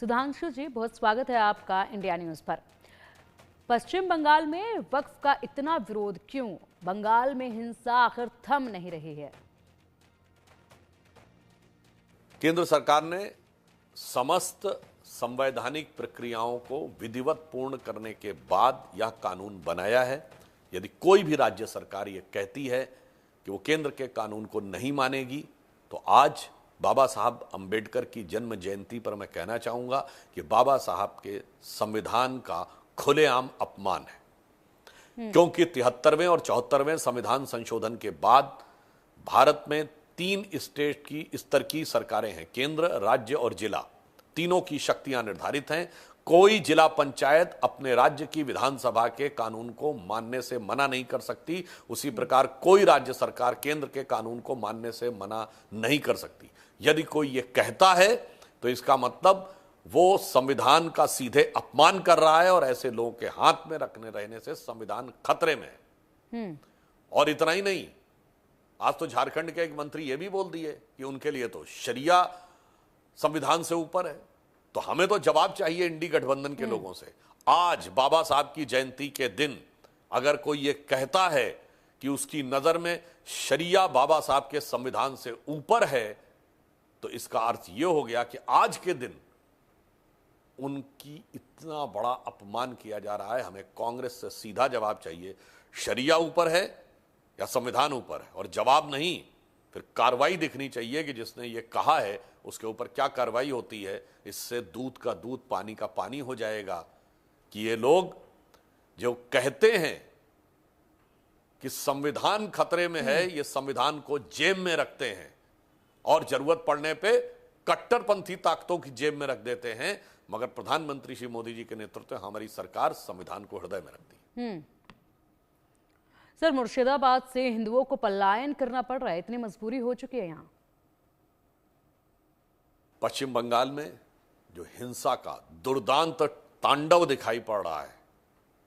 सुधांशु जी, बहुत स्वागत है आपका इंडिया न्यूज पर। पश्चिम बंगाल में वक्फ का इतना विरोध क्यों? बंगाल में हिंसा आखिर थम नहीं रही है। केंद्र सरकार ने समस्त संवैधानिक प्रक्रियाओं को विधिवत पूर्ण करने के बाद यह कानून बनाया है। यदि कोई भी राज्य सरकार ये कहती है कि वो केंद्र के कानून को नहीं मानेगी, तो आज बाबा साहब अंबेडकर की जन्म जयंती पर मैं कहना चाहूंगा कि बाबा साहब के संविधान का खुलेआम अपमान है। क्योंकि 73वें और 74वें संविधान संशोधन के बाद भारत में 3 स्टेट की स्तर की सरकारें हैं, केंद्र, राज्य और जिला। तीनों की शक्तियां निर्धारित हैं। कोई जिला पंचायत अपने राज्य की विधानसभा के कानून को मानने से मना नहीं कर सकती। उसी प्रकार कोई राज्य सरकार केंद्र के कानून को मानने से मना नहीं कर सकती। यदि कोई ये कहता है तो इसका मतलब वो संविधान का सीधे अपमान कर रहा है और ऐसे लोगों के हाथ में रहने से संविधान खतरे में है। और इतना ही नहीं, आज तो झारखंड के एक मंत्री ये भी बोल दिए कि उनके लिए तो शरिया संविधान से ऊपर है। तो हमें तो जवाब चाहिए इंडी गठबंधन के लोगों से। आज बाबा साहब की जयंती के दिन अगर कोई ये कहता है कि उसकी नजर में शरिया बाबा साहब के संविधान से ऊपर है, तो इसका अर्थ यह हो गया कि आज के दिन उनकी इतना बड़ा अपमान किया जा रहा है। हमें कांग्रेस से सीधा जवाब चाहिए, शरिया ऊपर है या संविधान ऊपर है? और जवाब नहीं, फिर कार्रवाई दिखनी चाहिए कि जिसने ये कहा है उसके ऊपर क्या कार्रवाई होती है। इससे दूध का दूध, पानी का पानी हो जाएगा कि ये लोग जो कहते हैं कि संविधान खतरे में है, ये संविधान को जेब में रखते हैं और जरूरत पड़ने पे कट्टरपंथी ताकतों की जेब में रख देते हैं। मगर प्रधानमंत्री श्री मोदी जी के नेतृत्व में हमारी सरकार संविधान को हृदय में रखती है। सर, मुर्शिदाबाद से हिंदुओं को पलायन करना पड़ रहा है, इतनी मजबूरी हो चुकी है यहाँ। पश्चिम बंगाल में जो हिंसा का दुर्दांत तांडव दिखाई पड़ रहा है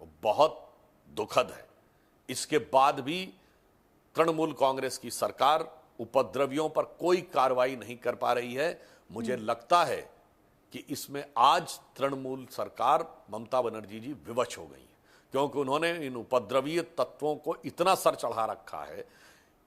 वो बहुत दुखद है। इसके बाद भी तृणमूल कांग्रेस की सरकार उपद्रवियों पर कोई कार्रवाई नहीं कर पा रही है। मुझे लगता है कि इसमें आज तृणमूल सरकार, ममता बनर्जी जी विवश हो गई है, क्योंकि उन्होंने इन उपद्रवीय तत्वों को इतना सर चढ़ा रखा है,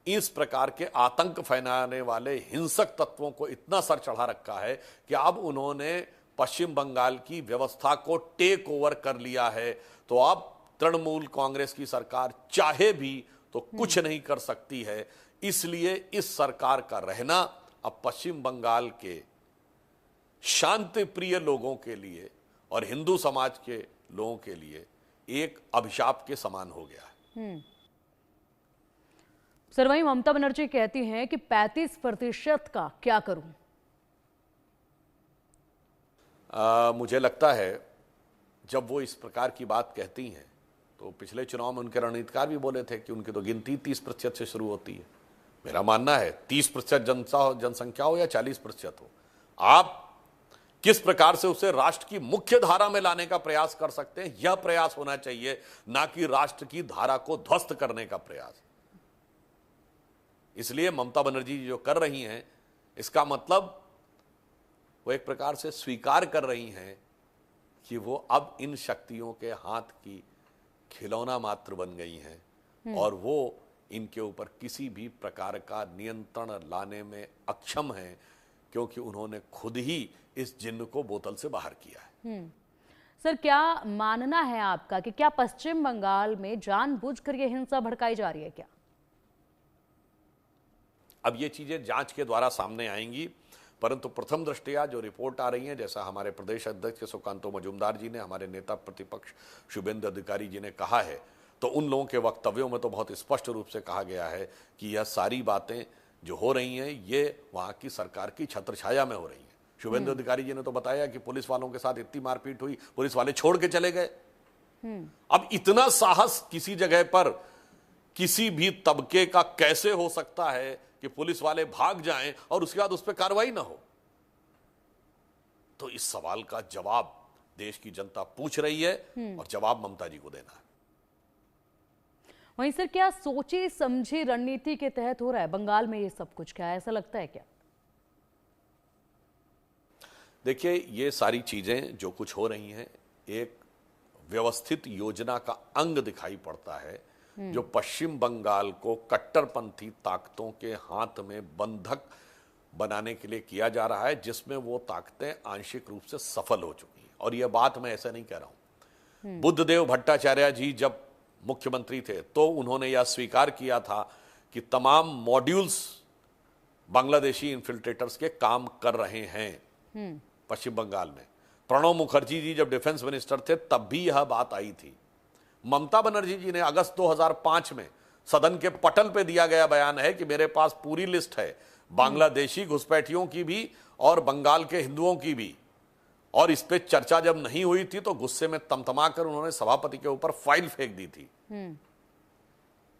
इस प्रकार के आतंक फैलाने वाले हिंसक तत्वों को इतना सर चढ़ा रखा है कि अब उन्होंने पश्चिम बंगाल की व्यवस्था को टेक ओवर कर लिया है। तो अब तृणमूल कांग्रेस की सरकार चाहे भी तो कुछ नहीं कर सकती है। इसलिए इस सरकार का रहना अब पश्चिम बंगाल के शांति प्रिय लोगों के लिए और हिंदू समाज के लोगों के लिए एक अभिशाप के समान हो गया है। सर, वहीं ममता बनर्जी कहती हैं कि 35% का क्या करूं? मुझे लगता है जब वो इस प्रकार की बात कहती हैं तो पिछले चुनाव में उनके रणनीतिकार भी बोले थे कि उनकी तो गिनती 30% से शुरू होती है। मेरा मानना है 30% जनसंख्या हो या 40% हो, आप किस प्रकार से उसे राष्ट्र की मुख्य धारा में लाने का प्रयास कर सकते हैं, यह प्रयास होना चाहिए, ना कि राष्ट्र की धारा को ध्वस्त करने का प्रयास। इसलिए ममता बनर्जी जो कर रही हैं, इसका मतलब वो एक प्रकार से स्वीकार कर रही हैं कि वो अब इन शक्तियों के हाथ की खिलौना मात्र बन गई हैं और वो इनके ऊपर किसी भी प्रकार का नियंत्रण लाने में अक्षम हैं, क्योंकि उन्होंने खुद ही इस जिन्न को बोतल से बाहर किया है। सर, क्या मानना है आपका कि क्या पश्चिम बंगाल में जानबूझकर यह हिंसा भड़काई जा रही है क्या? अब ये चीजें जांच के द्वारा सामने आएंगी, परंतु प्रथम दृष्टया जो रिपोर्ट आ रही है, जैसा हमारे प्रदेश अध्यक्ष सुकांतो मजूमदार जी ने, हमारे नेता प्रतिपक्ष शुभेंदु अधिकारी जी ने कहा है, तो उन लोगों के वक्तव्यों में तो बहुत स्पष्ट रूप से कहा गया है कि यह सारी बातें जो हो रही हैं ये वहां की सरकार की छत्रछाया में हो रही है। शुभेंदु अधिकारी जी ने तो बताया कि पुलिस वालों के साथ इतनी मारपीट हुई, पुलिस वाले छोड़ के चले गए। अब इतना साहस किसी जगह पर किसी भी तबके का कैसे हो सकता है कि पुलिस वाले भाग जाएं और उसके बाद उस पर कार्रवाई ना हो? तो इस सवाल का जवाब देश की जनता पूछ रही है और जवाब ममता जी को देना है। वहीं सर, क्या सोची समझी रणनीति के तहत हो रहा है बंगाल में ये सब कुछ? क्या ऐसा लगता है क्या? देखिए, ये सारी चीजें जो कुछ हो रही हैं एक व्यवस्थित योजना का अंग दिखाई पड़ता है, जो पश्चिम बंगाल को कट्टरपंथी ताकतों के हाथ में बंधक बनाने के लिए किया जा रहा है, जिसमें वो ताकतें आंशिक रूप से सफल हो चुकी हैं। और यह बात मैं ऐसे नहीं कह रहा हूं। बुद्धदेव भट्टाचार्य जी जब मुख्यमंत्री थे तो उन्होंने यह स्वीकार किया था कि तमाम मॉड्यूल्स बांग्लादेशी इन्फिल्ट्रेटर्स के काम कर रहे हैं पश्चिम बंगाल में। प्रणब मुखर्जी जी जब डिफेंस मिनिस्टर थे तब भी यह बात आई थी। ममता बनर्जी जी ने अगस्त 2005 में सदन के पटल पे दिया गया बयान है कि मेरे पास पूरी लिस्ट है बांग्लादेशी घुसपैठियों की भी और बंगाल के हिंदुओं की भी। और इस पे चर्चा जब नहीं हुई थी तो गुस्से में तमतमाकर उन्होंने सभापति के ऊपर फाइल फेंक दी थी।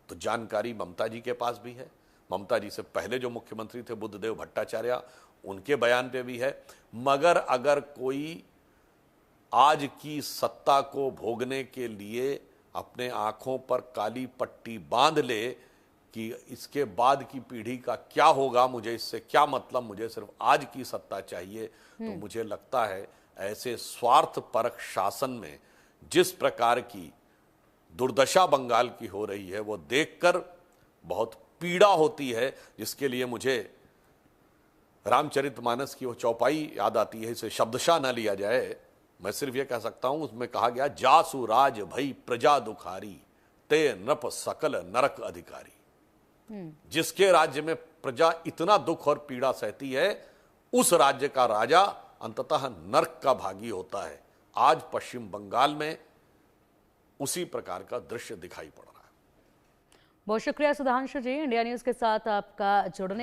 तो जानकारी ममता जी के पास भी है। ममता जी से पहले जो मुख्यमंत्री थे बुद्धदेव भट्टाचार्य, उनके बयान पे भी है। मगर अगर कोई आज की सत्ता को भोगने के लिए अपने आंखों पर काली पट्टी बांध ले कि इसके बाद की पीढ़ी का क्या होगा, मुझे इससे क्या मतलब, मुझे सिर्फ आज की सत्ता चाहिए, तो मुझे लगता है ऐसे स्वार्थपरक शासन में जिस प्रकार की दुर्दशा बंगाल की हो रही है वो देखकर बहुत पीड़ा होती है, जिसके लिए मुझे रामचरितमानस की वो चौपाई याद आती है। इसे शब्दशः न लिया जाए, मैं सिर्फ ये कह सकता हूं, उसमें कहा गया जासु राज भई प्रजा दुखारी ते नृप सकल नरक अधिकारी। जिसके राज्य में प्रजा इतना दुख और पीड़ा सहती है उस राज्य का राजा अंततः नरक का भागी होता है। आज पश्चिम बंगाल में उसी प्रकार का दृश्य दिखाई पड़ रहा है। बहुत शुक्रिया सुधांशु जी, इंडिया न्यूज के साथ आपका जुड़ने